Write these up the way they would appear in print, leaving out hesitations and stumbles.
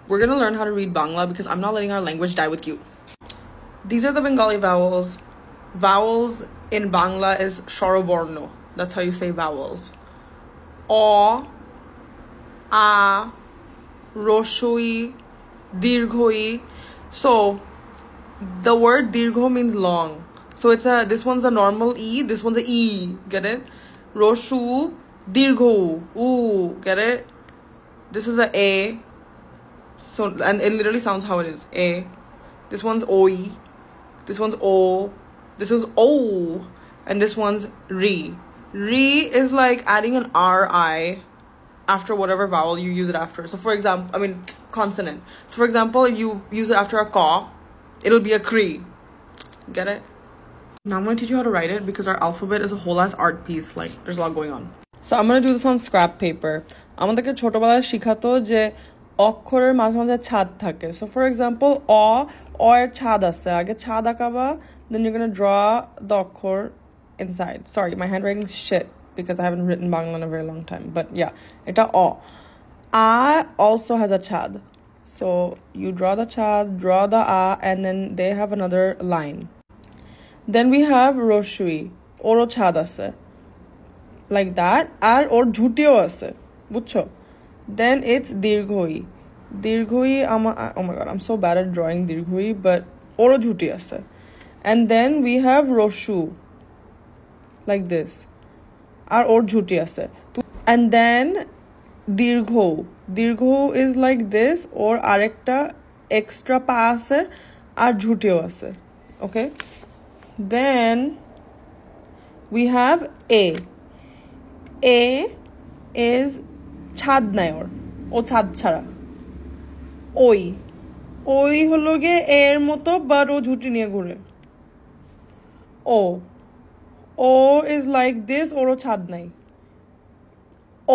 we're gonna learn how to read Bangla because I'm not letting our language die with you. These are the Bengali vowels. Vowels in Bangla is shoroborno. That's how you say vowels. A, A, Roshui, Dirghoi. So the word Dirgho means long. So this one's a normal E, this one's a E. Get it? Roshu, Dirgho. Ooh, get it? This is a. So, and it literally sounds how it is. A. This one's Oi. This one's O. This is O. And this one's Ri. Ri is like adding an RI after whatever vowel you use it after. So for example, consonant. So for example, if you use it after a ka, it'll be a kri. Get it? Now I'm going to teach you how to write it because our alphabet is a whole ass art piece. Like, there's a lot going on. So I'm going to do this on scrap paper. আমাদেরকে ছোটবেলায় শিখাতো যে অক্ষরের মাঝে মাঝে ছাদ থাকে. So for example, অ এর ছাদ আছে. আগে ছাদ আঁকাবা, then you're going to draw the অক্ষর inside. Sorry, my handwriting's shit because I haven't written Bangla in a very long time. But yeah, এটা অ. A also has a chad. So you draw the chad, draw the A, and then they have another line. Then we have Roshui. Oro chad ase. Like that. Ar or jhutio ase. Buchcho. Then it's Dirghoi. Dirghoi, oh my god, I'm so bad at drawing Dirghoi, but oro jhuti ase. And then we have Roshu. Like this. Ar or jhuti ase. And then Dirgho. Dirgho is like this, or arekta extra pa ase ar jhutio ase. Okay? Then we have A. A is chad nayor. O chad chara. Oi. Oi holo ge এর মতো but ও ঝুটি নিয়ে ঘুরে. O. O is like this or ও ছাদ নাই.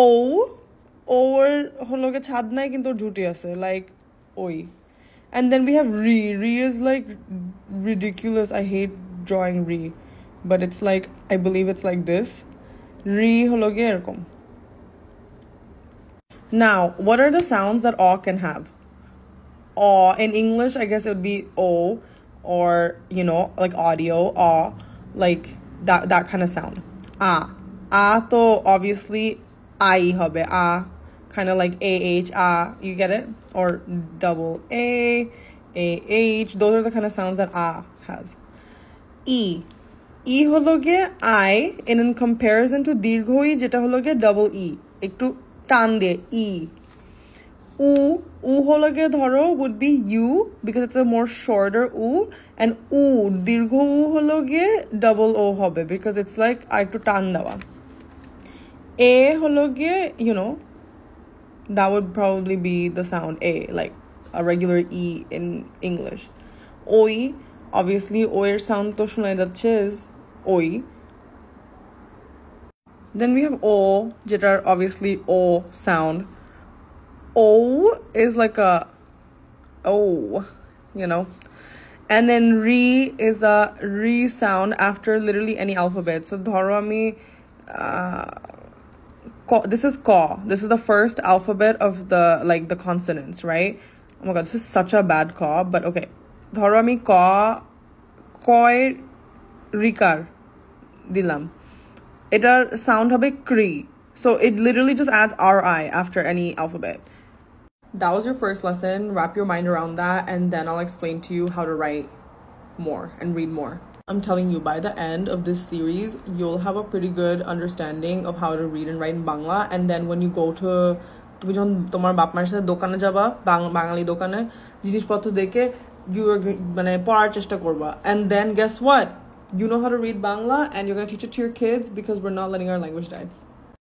O. O এর হলো গে ছাদ নাই কিন্তু ওর ঝুটি আছে like oi. And then we have Ri. Ri is like ridiculous. I hate drawing Ri. But it's like, I believe it's like this. Ri holo ge এরকম. Now, what are the sounds that O can have? O, in English, I guess it would be O, or, like audio, O, like that kind of sound. A. A to obviously I hobe. A. Kind of like AH, A. You get it? Or double A, AH. Those are the kind of sounds that A has. E. E holo ge I, and in comparison to Dirghoi, jeta holo ge double E. Ekটু টান দিয়ে E. U holo ge dhoro would be U because it's a more shorter U, and dirgho U holo ge double O hobe because it's like ekটু টান দেওয়া. A holo ge, that would probably be the sound A, like a regular E in English. Oi, obviously O এর sound to শোনা যাচ্ছে is oi. Then we have O, যেটা obviously O sound. O is like a O, And then Ri is a Ri sound after literally any alphabet. So dhoro ami this is Ka. This is the first alphabet of the consonants, right? Oh my god, this is such a bad Ka, but okay. Dhoro ami Ka, Koi, Rikar dilam. Etar sound hobe Kri. So it literally just adds RI after any alphabet. That was your first lesson. Wrap your mind around that, and then I'll explain to you how to write more and read more. I'm telling you, by the end of this series, you'll have a pretty good understanding of how to read and write in Bangla. And then when you go to তুমি যখন তোমার বাপ মায়ের সাথে দোকানে যাবা, বাঙালি দোকানে জিনিসপত্র দেখে পড়ার চেষ্টা করবা. And then guess what? You know how to read Bangla, and you're going to teach it to your kids because we're not letting our language die.